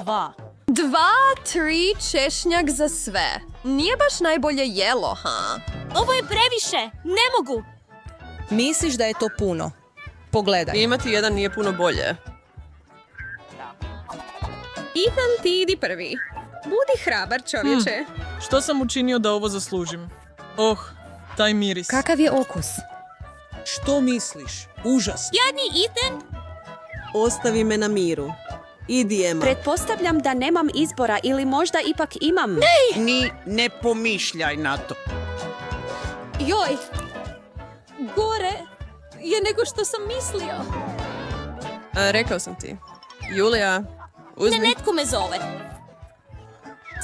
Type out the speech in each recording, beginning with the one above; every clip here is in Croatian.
2. 2, 3, češnjak za sve. Nije baš najbolje jelo, ha? Ovo je previše! Ne mogu! Misliš da je to puno? Pogledaj. Imati jedan nije puno bolje. Ethan, ti idi prvi. Budi hrabar, čovječe. Što sam učinio da ovo zaslužim? Oh, taj miris. Kakav je okus? Što misliš? Užas. Jadni Ethan! Ostavi me na miru. Idi, Emma. Pretpostavljam da nemam izbora ili možda ipak imam. Ni ne pomišljaj na to. Joj! Gore je nego što sam mislio. Rekao sam ti. Julija, uzmi. Netko me zove.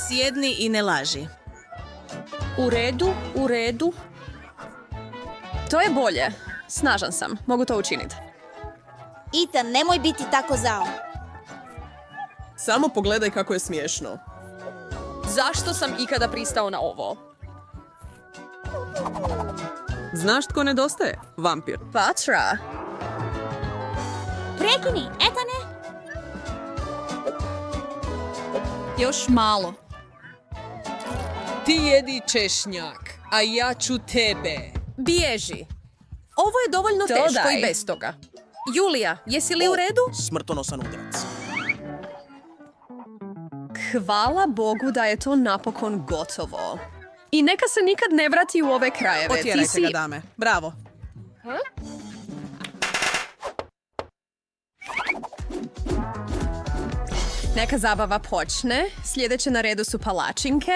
Sjedni i ne laži. U redu. To je bolje. Snažan sam. Mogu to učiniti. Ethan, nemoj biti tako zao. Samo pogledaj kako je smiješno. Zašto sam ikada pristao na ovo? Znaš tko nedostaje? Vampir. Patra. Prekini, Ethane! Još malo. Ti jedi češnjak, a ja ću tebe. Bježi. Ovo je dovoljno To teško daj. i bez toga. Julija, jesi li u redu? Smrtonosan udarac. Hvala Bogu da je to napokon gotovo. I neka se nikad ne vrati u ove krajeve. Otjerajte ga, dame. Bravo. Neka zabava počne. Sljedeće na redu su palačinke.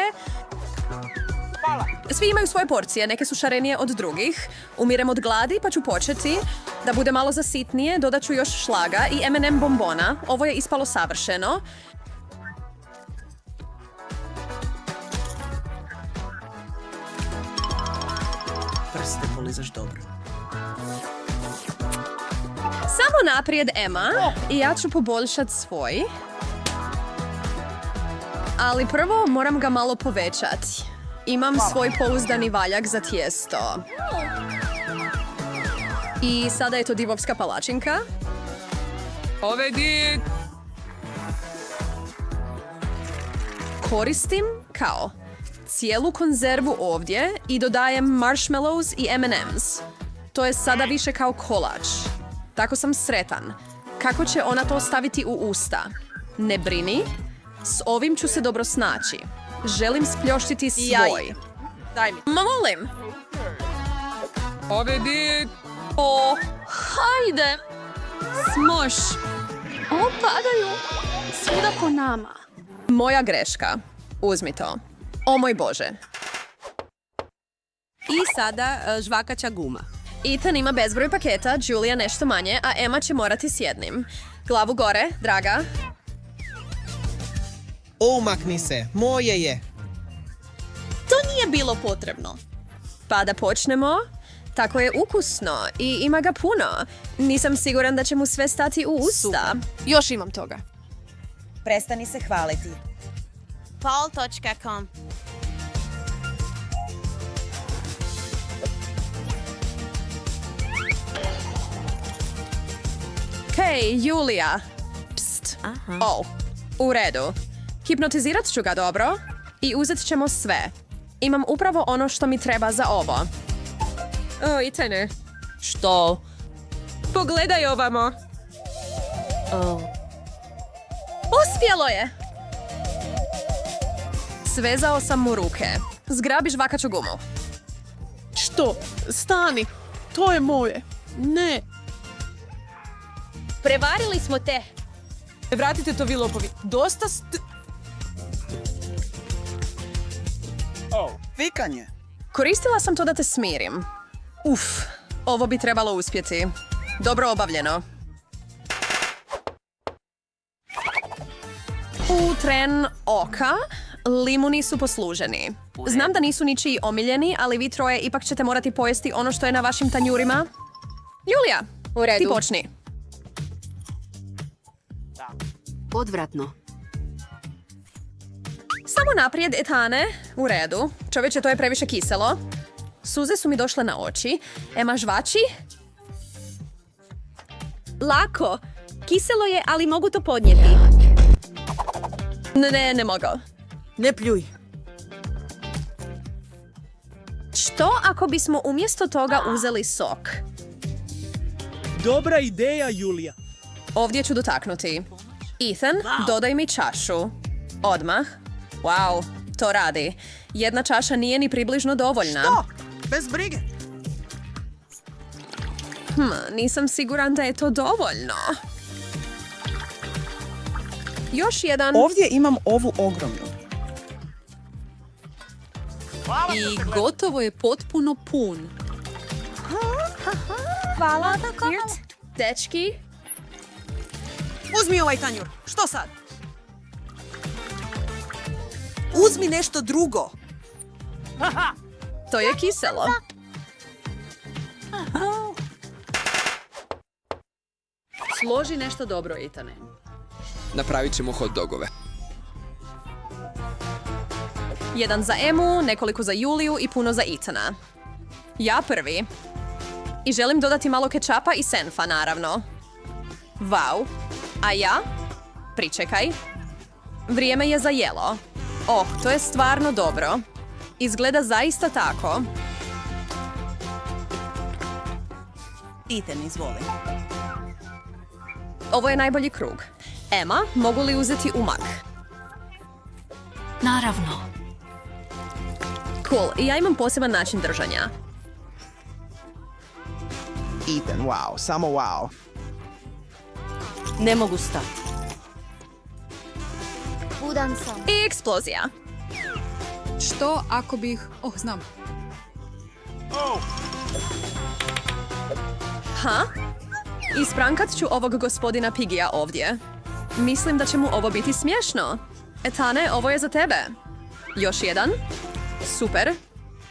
Svi imaju svoje porcije, neke su šarenije od drugih. Umirem od gladi pa ću početi. Da bude malo zasitnije, dodat ću još šlaga i M&M bombona. Ovo je ispalo savršeno. Prste polizaš dobro. Samo naprijed, Emma. I ja ću poboljšati svoj. Ali prvo moram ga malo povećati. Imam svoj pouzdani valjak za tijesto. I sada je to divovska palačinka. Povedi! Koristim kao cijelu konzervu ovdje i dodajem marshmallows i M&M's. To je sada više kao kolač. Tako sam sretan. Kako će ona to staviti u usta? Ne brini. S ovim ću se dobro snaći. Želim spljoštiti svoj. Daj mi. Ma molim. Povedi! O, hajde. Smoš. O, padaju. Svuda po nama. Moja greška. Uzmi to. O moj Bože. I sada žvakaća guma. Ethan ima bezbroj paketa, Julia nešto manje, a Emma će morati s jednim. Glavu gore, draga. Umakni se, moje je. To nije bilo potrebno. Pa da počnemo. Tako je ukusno i ima ga puno. Nisam siguran da će mu sve stati u usta. Još imam toga. Prestani se hvaliti. Paul.com Hej, Julija. Pst. O, u redu. Hipnotizirat ću ga dobro i uzet ćemo sve. Imam upravo ono što mi treba za ovo. O, Ethane. Što? Pogledaj ovamo. Uspjelo je! Svezao sam mu ruke. Zgrabi žvakaću gumu. Što? Stani. To je moje. Ne. Prevarili smo te. Vratite to, vi lopovi. Dosta Vikanje. Koristila sam to da te smirim. Uf, ovo bi trebalo uspjeti. Dobro obavljeno. U tren oka, limuni su posluženi. Znam da nisu ničiji omiljeni, ali vi troje ipak ćete morati pojesti ono što je na vašim tanjurima. Julija, U redu. ti počni. Odvratno. Samo naprijed, Ethane. U redu. Čovječe, to je previše kiselo. Suze su mi došle na oči. Ema žvači? Lako. Kiselo je, ali mogu to podnijeti. Ne mogu. Ne pljuj. Što ako bismo umjesto toga uzeli sok? Dobra ideja, Julija. Ovdje ću dotaknuti. Ethan, dodaj mi čašu. Odmah. Wow, to radi. Jedna čaša nije ni približno dovoljna. To, bez brige. Nisam siguran da je to dovoljno. Još jedan. Ovdje imam ovu ogromnu. I gotovo je potpuno pun. Hvala. Dečki, Uzmi ovaj tanjur. Što sad? Uzmi nešto drugo. to je kiselo. Složi nešto dobro, Etane. Napravit ćemo hot dogove. Jedan za Emu, nekoliko za Juliju i puno za Ethana. Ja prvi. I želim dodati malo kečapa i senfa, naravno. Wow. A ja? Pričekaj. Vrijeme je za jelo. Oh, to je stvarno dobro. Izgleda zaista tako. Ethan, izvoli. Ovo je najbolji krug. Emma, mogu li uzeti umak? Naravno. Cool, i ja imam poseban način držanja. Ethan, wow, samo wow. Ne mogu stati. Budan sam. I eksplozija. Što ako bih... znam. Ha? Isprankat ću ovog gospodina Pigija ovdje. Mislim da će mu ovo biti smiješno. Etane, ovo je za tebe. Još jedan. Super.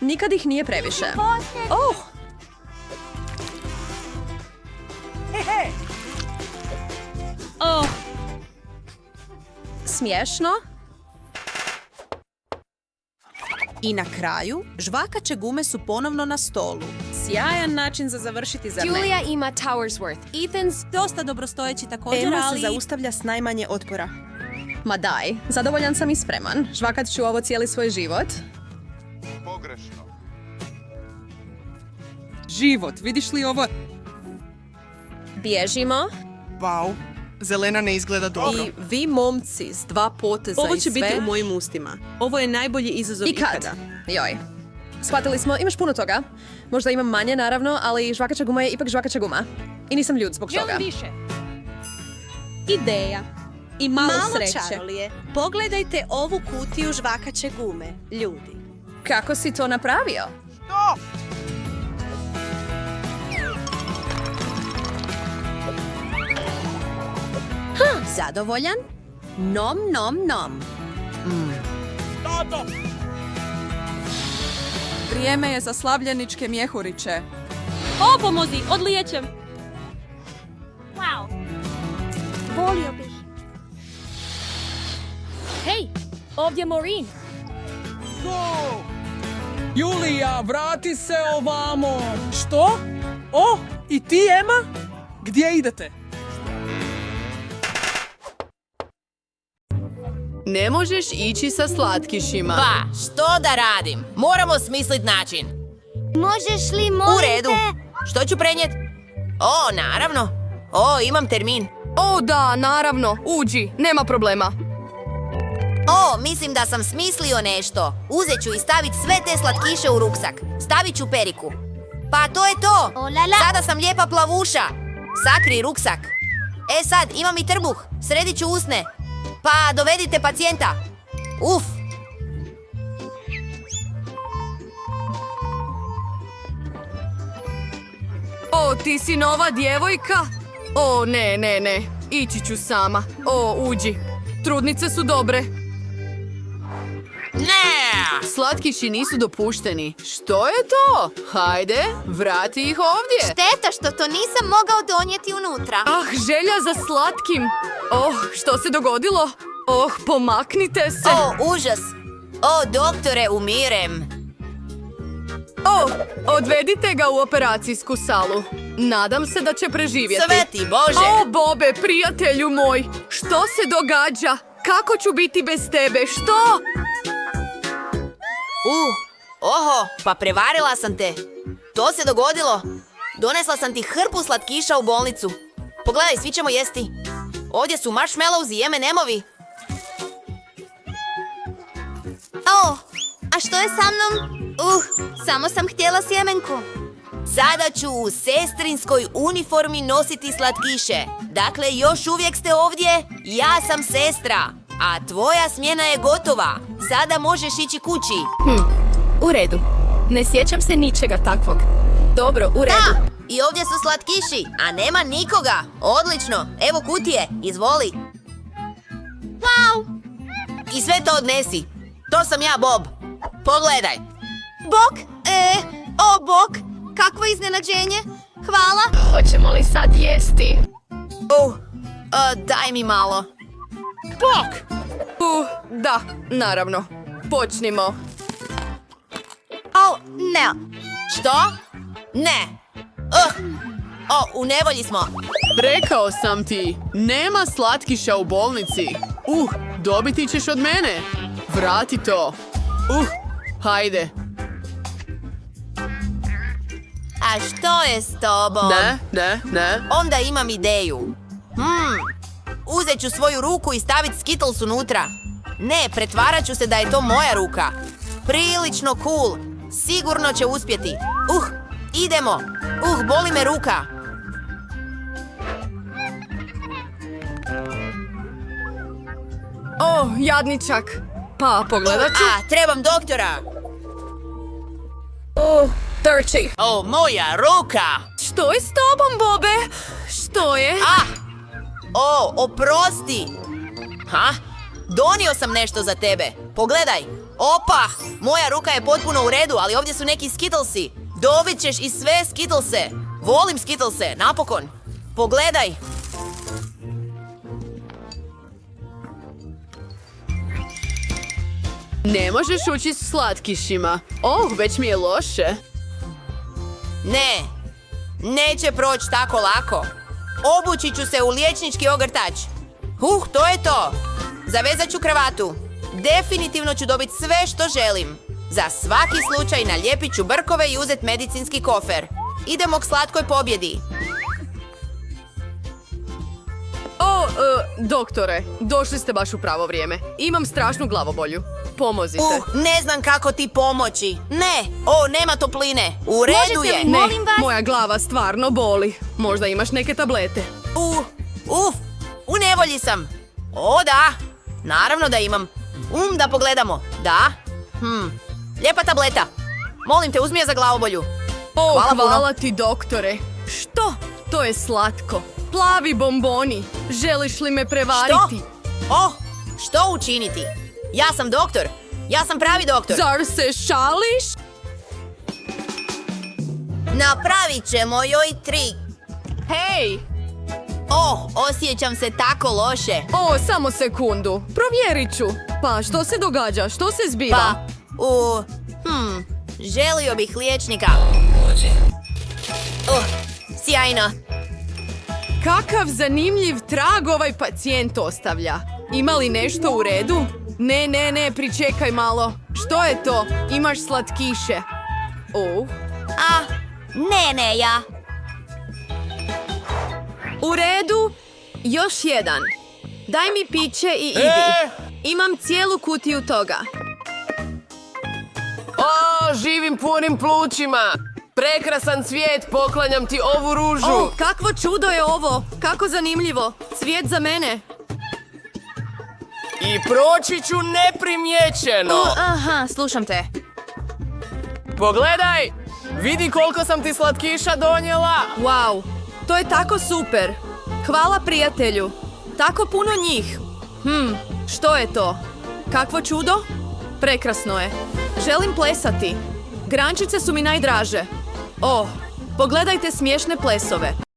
Nikad ih nije previše. Oh! Oh, Smiješno? I na kraju, žvakaće gume su ponovno na stolu. Sjajan način za završiti, zar ne? Julia ima Towersworth. Ethan's Dosta dobrostojeći također, Emma se ali... zaustavlja s najmanje otpora. Ma daj, zadovoljan sam i spreman. Žvakat ću ovo cijeli svoj život. Život, vidiš li ovo? Bježimo. Wow, zelena ne izgleda dobro. I vi momci s 2 poteza Ovo i će sve... biti u mojim ustima. Ovo je najbolji izazov I kad? ikada. Joj. Shvatili smo, imaš puno toga. Možda imam manje, naravno, ali žvakaća guma je ipak žvakaća guma. I nisam ljud zbog toga. Ideja. I malo sreće. čarolije. Pogledajte ovu kutiju žvakaće gume, ljudi. Kako si to napravio? Zadovoljan? Nom, nom, nom. Vrijeme je za slavljeničke mjehuriće. O, pomozi, odlijećem. volio bih. Hej, ovdje Maureen. Julija, vrati se ovamo. Što? O, i ti, Emma? Gdje idete? Ne možeš ići sa slatkišima. Pa, što da radim? Moramo smislit način. Možeš li, U molim redu. te? Što ću prenijet? O, naravno. O, imam termin. O, da, naravno. Uđi, nema problema. O, mislim da sam smislio nešto. Uzet ću i stavit sve te slatkiše u ruksak. Stavit ću periku. Pa to je to. O, la, la. Sada sam lijepa plavuša. Sakri ruksak. E sad, imam i trbuh. Sredit ću usne. Pa, dovedite pacijenta. Uf. O, ti si nova djevojka? O, ne, ne, ne. Ići ću sama. O, uđi. Trudnice su dobre. Ne! Slatkiši nisu dopušteni. Što je to? Hajde, vrati ih ovdje. Šteta što to nisam mogao donijeti unutra. Ah, želja za slatkim. Oh, što se dogodilo? Oh, pomaknite se. O, užas. O, doktore, umirem. Oh, odvedite ga u operacijsku salu. Nadam se da će preživjeti. Sveti Bože! O, Bobe, prijatelju moj, što se događa? Kako ću biti bez tebe? Što? Oho, pa prevarila sam te. To se dogodilo. Donesla sam ti hrpu slatkiša u bolnicu. Pogledaj, svi ćemo jesti. Ovdje su marshmallows i M&M-ovi. A što je sa mnom? Samo sam htjela sjemenku. Sada ću u sestrinskoj uniformi nositi slatkiše. Dakle, još uvijek ste ovdje? Ja sam sestra. A tvoja smjena je gotova. Sada možeš ići kući. U redu. Ne sjećam se ničega takvog. Dobro, u redu. Da, i ovdje su slatkiši, a nema nikoga. Odlično, evo kutije, izvoli. Wow! I sve to odnesi. To sam ja, Bob. Pogledaj. Bok? Bok! Kakvo iznenađenje! Hvala! Hoćemo li sad jesti? Daj mi malo. Bok! Da, naravno. Počnimo. Ne! Što? Ne. U nevolji smo. Rekao sam ti, nema slatkiša u bolnici. Dobiti ćeš od mene. Vrati to. Hajde. A što je s tobom? Ne. Onda imam ideju. Uzet ću svoju ruku i staviti Skittles unutra. Ne, pretvarat ću se da je to moja ruka. Prilično cool. Sigurno će uspjeti. Idemo. Boli me ruka. Jadničak. Pa, pogledat ću. Trebam doktora. Trči. Moja ruka. Što je s tobom, Bobe? Što je? Oprosti. Donio sam nešto za tebe. Pogledaj. Opa, moja ruka je potpuno u redu, ali ovdje su neki Skittlesi. Dobit ćeš i sve Skittlese. Volim Skittlese, napokon. Pogledaj. Ne možeš ući s slatkišima. Već mi je loše. Ne, neće proći tako lako. Obući ću se u liječnički ogrtač. To je to. Zavezat ću kravatu. Definitivno ću dobiti sve što želim. Za svaki slučaj nalijepit ću brkove i uzet medicinski kofer. Idemo k slatkoj pobjedi. Doktore, došli ste baš u pravo vrijeme. Imam strašnu glavobolju. Pomozite. Ne znam kako ti pomoći. Ne, nema topline. U redu je. Ne, moja glava stvarno boli. Možda imaš neke tablete. U nevolji sam. Da, naravno da imam. Da pogledamo. Da. Lijepa tableta. Molim te, uzmi je za glavobolju. Hvala ti, doktore. Što? To je slatko. Plavi bomboni. Želiš li me prevariti? Što učiniti? Ja sam doktor. Ja sam pravi doktor. Zar se šališ? Napravit ćemo joj trik. Hej! Osjećam se tako loše. Samo sekundu. Provjerit ću. Pa, što se događa? Što se zbiva? Želio bih liječnika. Sjajno. Kakav zanimljiv trag ovaj pacijent ostavlja. Ima li nešto u redu? Ne, pričekaj malo. Što je to? Imaš slatkiše. Ne, ja. U redu. Još jedan. Daj mi piće i idi. Imam cijelu kutiju toga. Živim punim plućima. Prekrasan cvijet, poklanjam ti ovu ružu. Kakvo čudo je ovo. Kako zanimljivo. Cvijet za mene. I proći ću neprimjećeno. Slušam te. Pogledaj, vidi koliko sam ti slatkiša donijela. Wow, to je tako super. Hvala, prijatelju. Tako puno njih. Što je to? Kakvo čudo? Prekrasno je. Želim plesati. Grančice su mi najdraže. Pogledajte smiješne plesove.